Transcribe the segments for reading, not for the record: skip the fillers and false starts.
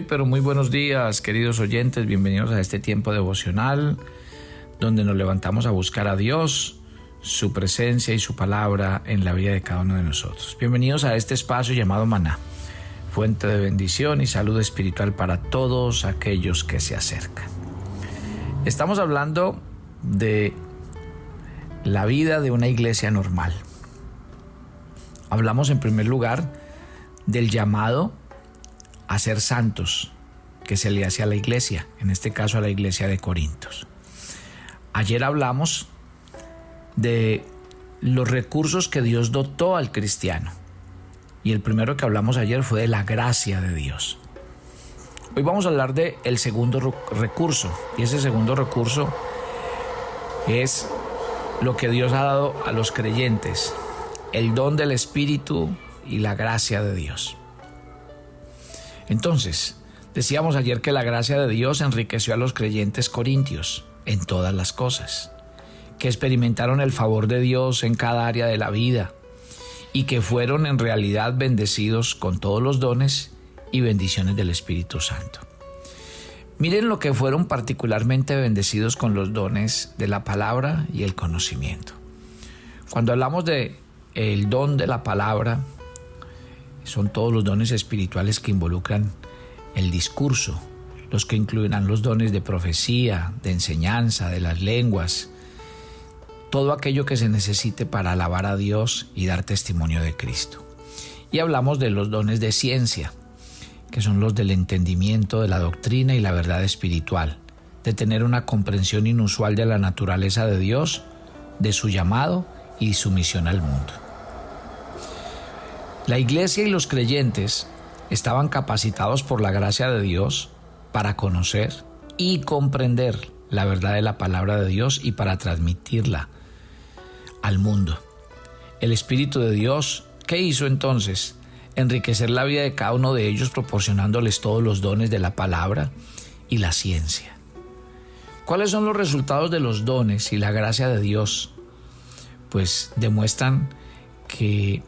Pero muy buenos días, queridos oyentes. Bienvenidos a este tiempo devocional donde nos levantamos a buscar a Dios, su presencia y su palabra en la vida de cada uno de nosotros. Bienvenidos a este espacio llamado Maná, fuente de bendición y salud espiritual para todos aquellos que se acercan. Estamos hablando de la vida de una iglesia normal. Hablamos en primer lugar del llamado a ser santos que se le hace a la iglesia, en este caso a la iglesia de Corintios. Ayer hablamos de los recursos que Dios dotó al cristiano y el primero que hablamos ayer fue de la gracia de Dios. Hoy vamos a hablar del segundo recurso, y ese segundo recurso es lo que Dios ha dado a los creyentes, el don del Espíritu y la gracia de Dios. Entonces, decíamos ayer que la gracia de Dios enriqueció a los creyentes corintios en todas las cosas, que experimentaron el favor de Dios en cada área de la vida y que fueron en realidad bendecidos con todos los dones y bendiciones del Espíritu Santo. Miren lo que fueron particularmente bendecidos con los dones de la palabra y el conocimiento. Cuando hablamos de el don de la palabra, son todos los dones espirituales que involucran el discurso, los que incluirán los dones de profecía, de enseñanza, de las lenguas, todo aquello que se necesite para alabar a Dios y dar testimonio de Cristo. Y hablamos de los dones de ciencia, que son los del entendimiento de la doctrina y la verdad espiritual, de tener una comprensión inusual de la naturaleza de Dios, de su llamado y su misión al mundo. La iglesia y los creyentes estaban capacitados por la gracia de Dios para conocer y comprender la verdad de la palabra de Dios y para transmitirla al mundo. El Espíritu de Dios, ¿qué hizo entonces? Enriquecer la vida de cada uno de ellos proporcionándoles todos los dones de la palabra y la ciencia. ¿Cuáles son los resultados de los dones y la gracia de Dios? Pues demuestran que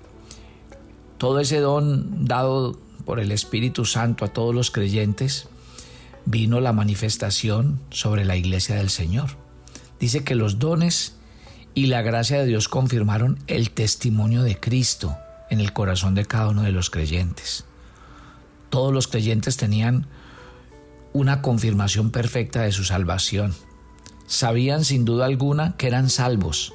todo ese don dado por el Espíritu Santo a todos los creyentes, vino la manifestación sobre la iglesia del Señor. Dice que los dones y la gracia de Dios confirmaron el testimonio de Cristo en el corazón de cada uno de los creyentes. Todos los creyentes tenían una confirmación perfecta de su salvación. Sabían sin duda alguna que eran salvos.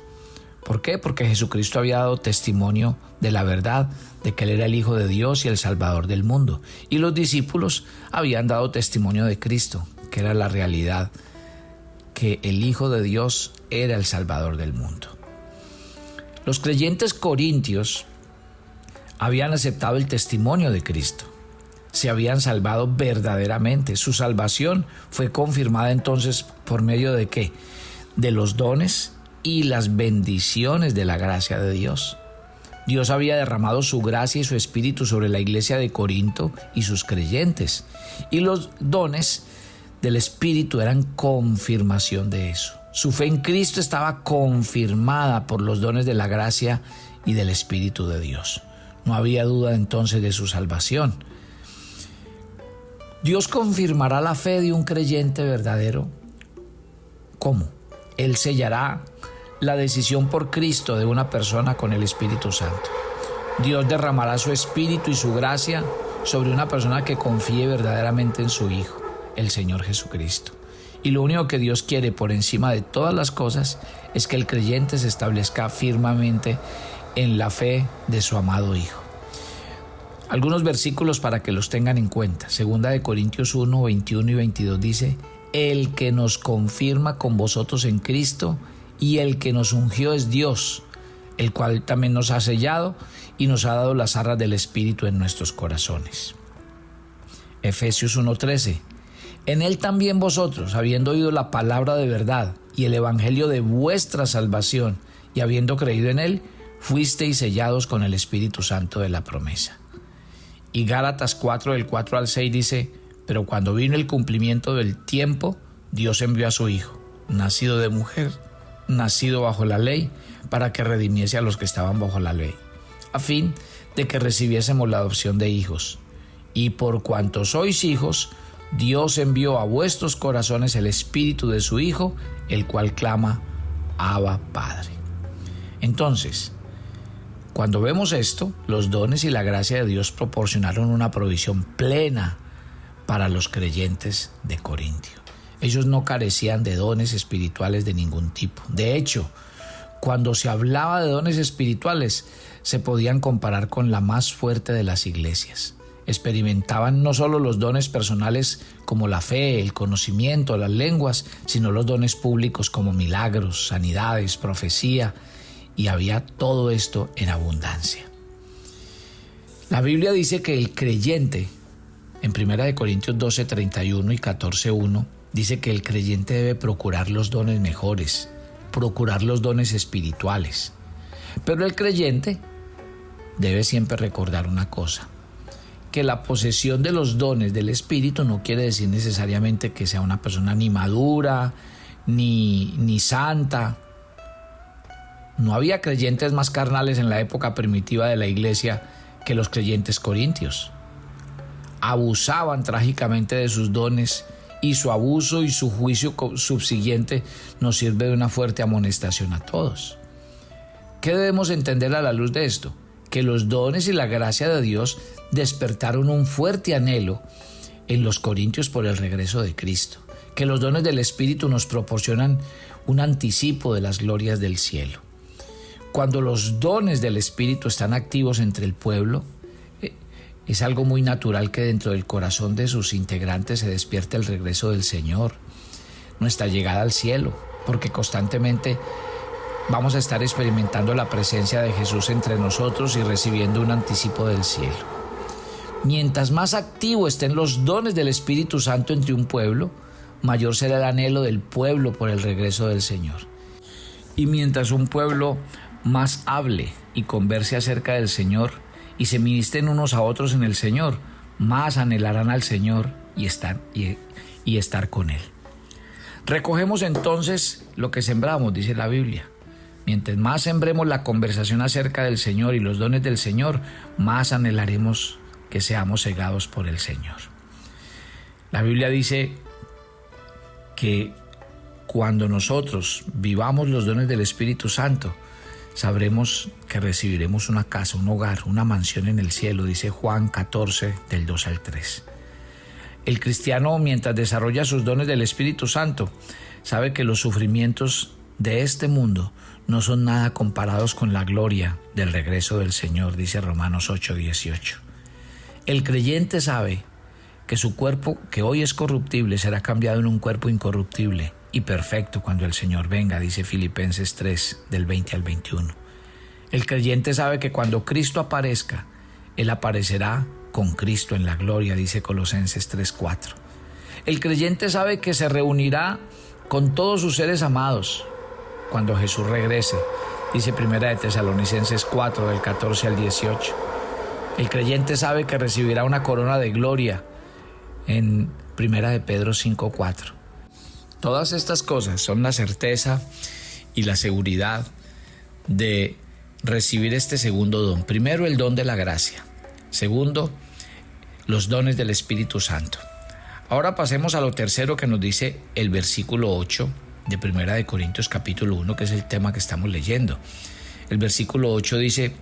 ¿Por qué? Porque Jesucristo había dado testimonio de la verdad, de que Él era el Hijo de Dios y el Salvador del mundo. Y los discípulos habían dado testimonio de Cristo, que era la realidad, que el Hijo de Dios era el Salvador del mundo. Los creyentes corintios habían aceptado el testimonio de Cristo. Se habían salvado verdaderamente. Su salvación fue confirmada entonces por medio de ¿qué? De los dones y las bendiciones de la gracia de Dios. Dios había derramado su gracia y su espíritu sobre la iglesia de Corinto y sus creyentes, y los dones del espíritu eran confirmación de eso. Su fe en Cristo estaba confirmada por los dones de la gracia y del Espíritu de Dios. No había duda entonces de su salvación. Dios confirmará la fe de un creyente verdadero. ¿Cómo? Él sellará la decisión por Cristo de una persona con el Espíritu Santo. Dios derramará su Espíritu y su gracia sobre una persona que confíe verdaderamente en su Hijo, el Señor Jesucristo. Y lo único que Dios quiere por encima de todas las cosas es que el creyente se establezca firmemente en la fe de su amado Hijo. Algunos versículos para que los tengan en cuenta. 2 Corintios 1, 21 y 22 dice: el que nos confirma con vosotros en Cristo y el que nos ungió es Dios, el cual también nos ha sellado y nos ha dado las arras del Espíritu en nuestros corazones. Efesios 1:13: en él también vosotros, habiendo oído la palabra de verdad y el evangelio de vuestra salvación, y habiendo creído en él, fuisteis sellados con el Espíritu Santo de la promesa. Y Gálatas 4, del 4 al 6 dice: pero cuando vino el cumplimiento del tiempo, Dios envió a su Hijo, nacido de mujer, nacido bajo la ley, para que redimiese a los que estaban bajo la ley, a fin de que recibiésemos la adopción de hijos. Y por cuanto sois hijos, Dios envió a vuestros corazones el Espíritu de su Hijo, el cual clama, Abba, Padre. Entonces, cuando vemos esto, los dones y la gracia de Dios proporcionaron una provisión plena para los creyentes de Corintio. Ellos no carecían de dones espirituales de ningún tipo. De hecho, cuando se hablaba de dones espirituales, se podían comparar con la más fuerte de las iglesias. Experimentaban no solo los dones personales como la fe, el conocimiento, las lenguas, sino los dones públicos como milagros, sanidades, profecía, y había todo esto en abundancia. La Biblia dice que el creyente, en 1 Corintios 12, 31 y 14, 1, dice que el creyente debe procurar los dones mejores, procurar los dones espirituales. Pero el creyente debe siempre recordar una cosa, que la posesión de los dones del Espíritu no quiere decir necesariamente que sea una persona ni madura, ni santa. No había creyentes más carnales en la época primitiva de la iglesia que los creyentes corintios. Abusaban trágicamente de sus dones y su abuso y su juicio subsiguiente nos sirve de una fuerte amonestación a todos. ¿Qué debemos entender a la luz de esto? Que los dones y la gracia de Dios despertaron un fuerte anhelo en los corintios por el regreso de Cristo, que los dones del Espíritu nos proporcionan un anticipo de las glorias del cielo. Cuando los dones del Espíritu están activos entre el pueblo, es algo muy natural que dentro del corazón de sus integrantes se despierte el regreso del Señor, nuestra llegada al cielo, porque constantemente vamos a estar experimentando la presencia de Jesús entre nosotros y recibiendo un anticipo del cielo. Mientras más activo estén los dones del Espíritu Santo entre un pueblo, mayor será el anhelo del pueblo por el regreso del Señor. Y mientras un pueblo más hable y converse acerca del Señor y se ministren unos a otros en el Señor, más anhelarán al Señor y estar con Él. Recogemos entonces lo que sembramos, dice la Biblia. Mientras más sembremos la conversación acerca del Señor y los dones del Señor, más anhelaremos que seamos cegados por el Señor. La Biblia dice que cuando nosotros vivamos los dones del Espíritu Santo, sabremos que recibiremos una casa, un hogar, una mansión en el cielo, dice Juan 14, del 2 al 3. El cristiano, mientras desarrolla sus dones del Espíritu Santo, sabe que los sufrimientos de este mundo no son nada comparados con la gloria del regreso del Señor, dice Romanos 8, 18. El creyente sabe que su cuerpo, que hoy es corruptible, será cambiado en un cuerpo incorruptible y perfecto cuando el Señor venga, dice Filipenses 3, del 20 al 21. El creyente sabe que cuando Cristo aparezca, Él aparecerá con Cristo en la gloria, dice Colosenses 3, 4. El creyente sabe que se reunirá con todos sus seres amados cuando Jesús regrese, dice 1 Tesalonicenses 4, del 14 al 18. El creyente sabe que recibirá una corona de gloria en 1 Pedro 5, 4. Todas estas cosas son la certeza y la seguridad de recibir este segundo don. Primero, el don de la gracia. Segundo, los dones del Espíritu Santo. Ahora pasemos a lo tercero que nos dice el versículo 8 de 1 Corintios capítulo 1, que es el tema que estamos leyendo. El versículo 8 dice: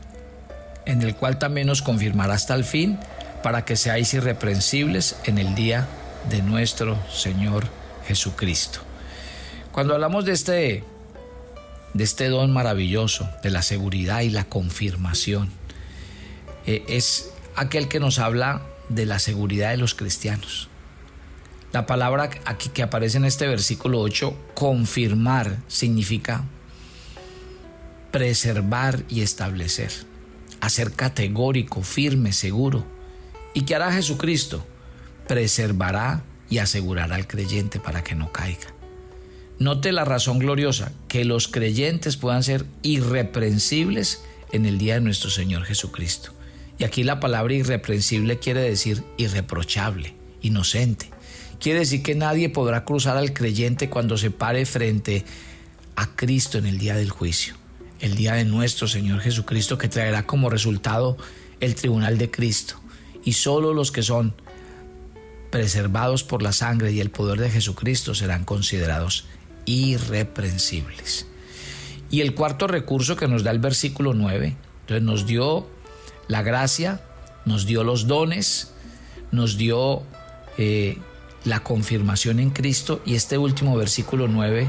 en el cual también os confirmará hasta el fin, para que seáis irreprensibles en el día de nuestro Señor Jesucristo. Cuando hablamos de este don maravilloso, de la seguridad y la confirmación, es aquel que nos habla de la seguridad de los cristianos. La palabra aquí que aparece en este versículo 8, confirmar, significa preservar y establecer, hacer categórico, firme, seguro. ¿Y qué hará Jesucristo? Preservará y asegurará al creyente para que no caiga. Note la razón gloriosa, que los creyentes puedan ser irreprensibles en el día de nuestro Señor Jesucristo. Y aquí la palabra irreprensible quiere decir irreprochable, inocente. Quiere decir que nadie podrá cruzar al creyente cuando se pare frente a Cristo en el día del juicio, el día de nuestro Señor Jesucristo, que traerá como resultado el tribunal de Cristo. y solo los que son preservados por la sangre y el poder de Jesucristo serán considerados irreprensibles. Y el cuarto recurso que nos da el versículo 9, entonces nos dio la gracia, nos dio los dones, nos dio la confirmación en Cristo, y este último versículo 9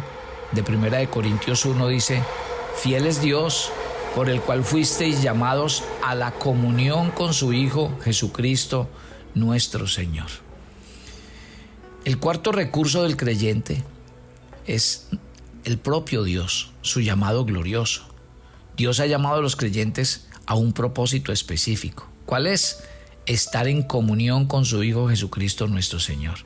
de 1 Corintios 1 dice: fiel es Dios, por el cual fuisteis llamados a la comunión con su Hijo Jesucristo nuestro Señor. El cuarto recurso del creyente es el propio Dios, su llamado glorioso. Dios ha llamado a los creyentes a un propósito específico. ¿Cuál es? Estar en comunión con su Hijo Jesucristo nuestro Señor.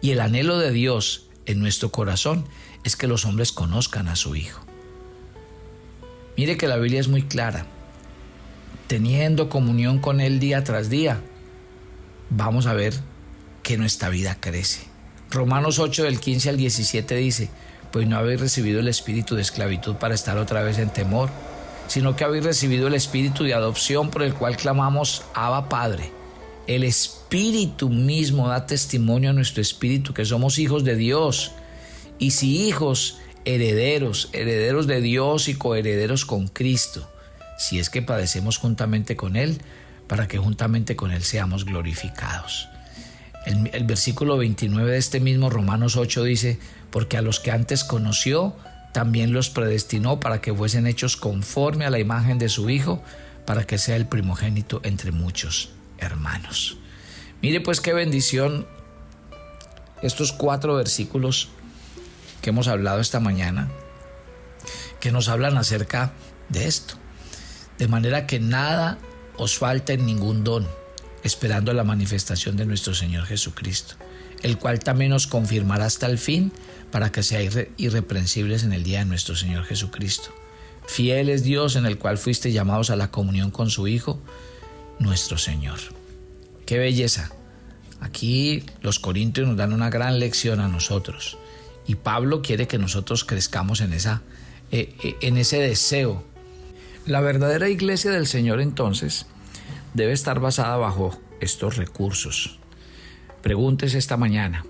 Y el anhelo de Dios en nuestro corazón es que los hombres conozcan a su Hijo. Mire que la Biblia es muy clara. Teniendo comunión con Él día tras día, vamos a ver que nuestra vida crece. Romanos 8 del 15 al 17 dice: pues no habéis recibido el espíritu de esclavitud para estar otra vez en temor, sino que habéis recibido el espíritu de adopción, por el cual clamamos: Abba, Padre. El Espíritu mismo da testimonio a nuestro espíritu que somos hijos de Dios, y si hijos, herederos de Dios y coherederos con Cristo, si es que padecemos juntamente con Él, para que juntamente con Él seamos glorificados. El versículo 29 de este mismo Romanos 8 dice: porque a los que antes conoció, también los predestinó para que fuesen hechos conforme a la imagen de su Hijo, para que sea el primogénito entre muchos hermanos. Mire pues qué bendición estos 4 versículos que hemos hablado esta mañana, que nos hablan acerca de esto. De manera que nada os falta en ningún don, esperando la manifestación de nuestro Señor Jesucristo, el cual también os confirmará hasta el fin, para que seáis irreprensibles en el día de nuestro Señor Jesucristo. Fiel es Dios, en el cual fuiste llamados a la comunión con su Hijo, nuestro Señor. ¡Qué belleza! Aquí los corintios nos dan una gran lección a nosotros, y Pablo quiere que nosotros crezcamos en ese deseo. La verdadera iglesia del Señor, entonces, debe estar basada bajo estos recursos. Pregúntese esta mañana: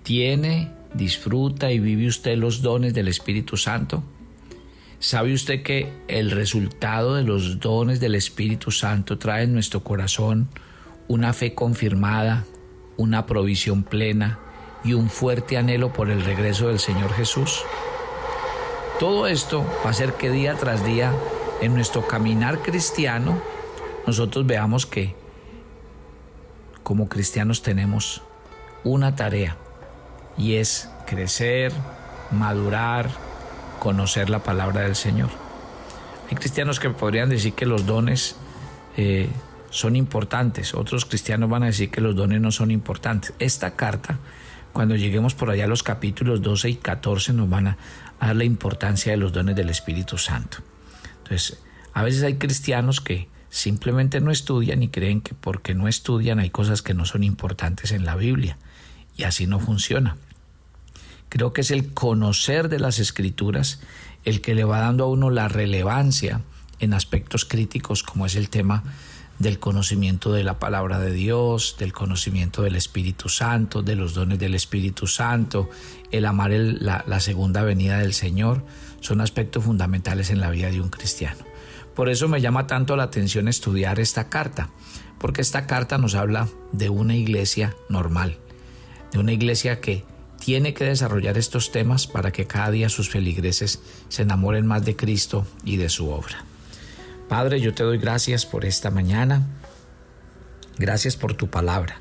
¿tiene, disfruta y vive usted los dones del Espíritu Santo? ¿Sabe usted que el resultado de los dones del Espíritu Santo trae en nuestro corazón una fe confirmada, una provisión plena y un fuerte anhelo por el regreso del Señor Jesús? Todo esto va a hacer que día tras día en nuestro caminar cristiano nosotros veamos que como cristianos tenemos una tarea, y es crecer, madurar, conocer la palabra del Señor. Hay cristianos que podrían decir que los dones son importantes, otros cristianos van a decir que los dones no son importantes. Esta carta, cuando lleguemos por allá a los capítulos 12 y 14, nos van a dar la importancia de los dones del Espíritu Santo. Entonces, a veces hay cristianos que simplemente no estudian y creen que porque no estudian hay cosas que no son importantes en la Biblia, y así no funciona. Creo que es el conocer de las Escrituras el que le va dando a uno la relevancia en aspectos críticos, como es el tema del conocimiento de la palabra de Dios, del conocimiento del Espíritu Santo, de los dones del Espíritu Santo, el amar la segunda venida del Señor. Son aspectos fundamentales en la vida de un cristiano. Por eso me llama tanto la atención estudiar esta carta, porque esta carta nos habla de una iglesia normal, de una iglesia que tiene que desarrollar estos temas para que cada día sus feligreses se enamoren más de Cristo y de su obra. Padre, yo te doy gracias por esta mañana. Gracias por tu palabra,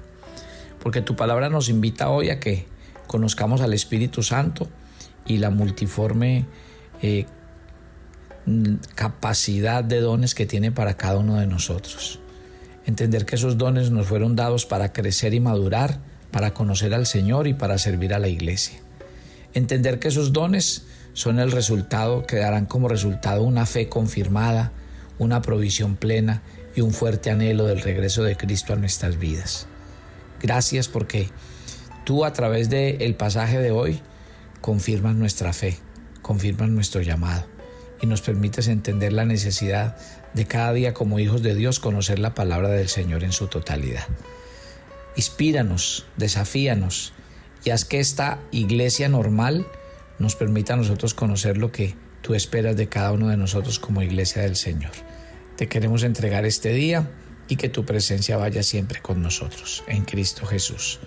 porque tu palabra nos invita hoy a que conozcamos al Espíritu Santo y la multiforme capacidad de dones que tiene para cada uno de nosotros. Entender que esos dones nos fueron dados para crecer y madurar, para conocer al Señor y para servir a la iglesia. Entender que esos dones son el resultado, que darán como resultado una fe confirmada, una provisión plena y un fuerte anhelo del regreso de Cristo a nuestras vidas. Gracias porque tú, a través del pasaje de hoy, confirmas nuestra fe, confirmas nuestro llamado, y nos permites entender la necesidad de cada día como hijos de Dios conocer la palabra del Señor en su totalidad. Inspíranos, desafíanos y haz que esta iglesia normal nos permita a nosotros conocer lo que tú esperas de cada uno de nosotros como iglesia del Señor. Te queremos entregar este día y que tu presencia vaya siempre con nosotros, en Cristo Jesús.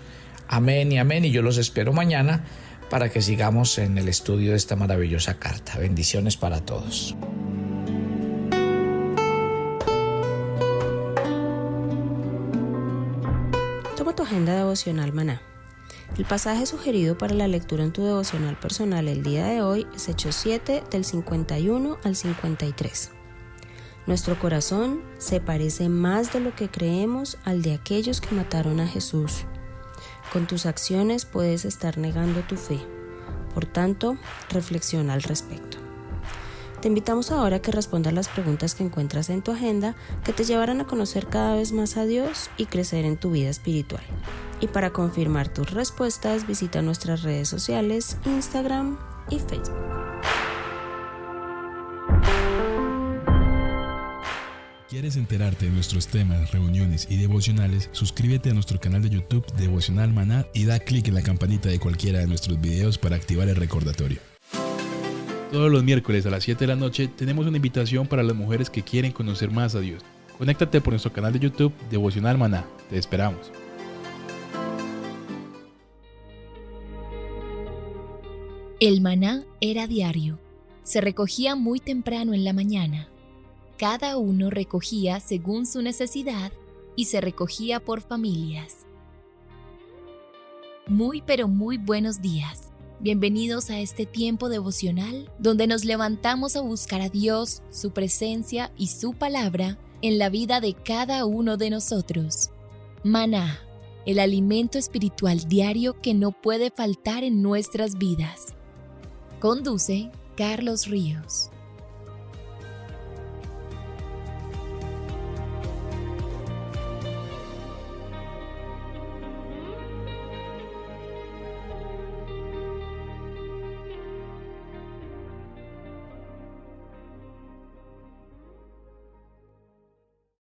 Amén y amén, y yo los espero mañana para que sigamos en el estudio de esta maravillosa carta. Bendiciones para todos. Toma tu agenda devocional Maná. El pasaje sugerido para la lectura en tu devocional personal el día de hoy es Hechos 7 del 51 al 53. Nuestro corazón se parece más de lo que creemos al de aquellos que mataron a Jesús. Con tus acciones puedes estar negando tu fe. Por tanto, reflexiona al respecto. Te invitamos ahora a que respondas las preguntas que encuentras en tu agenda que te llevarán a conocer cada vez más a Dios y crecer en tu vida espiritual. Y para confirmar tus respuestas, visita nuestras redes sociales, Instagram y Facebook. ¿Quieres enterarte de nuestros temas, reuniones y devocionales? Suscríbete a nuestro canal de YouTube Devocional Maná y da clic en la campanita de cualquiera de nuestros videos para activar el recordatorio. Todos los miércoles a las 7 de la noche tenemos una invitación para las mujeres que quieren conocer más a Dios. Conéctate por nuestro canal de YouTube Devocional Maná. Te esperamos. El maná era diario. Se recogía muy temprano en la mañana. Cada uno recogía según su necesidad y se recogía por familias. Muy pero muy buenos días. Bienvenidos a este tiempo devocional donde nos levantamos a buscar a Dios, su presencia y su palabra en la vida de cada uno de nosotros. Maná, el alimento espiritual diario que no puede faltar en nuestras vidas. Conduce Carlos Ríos.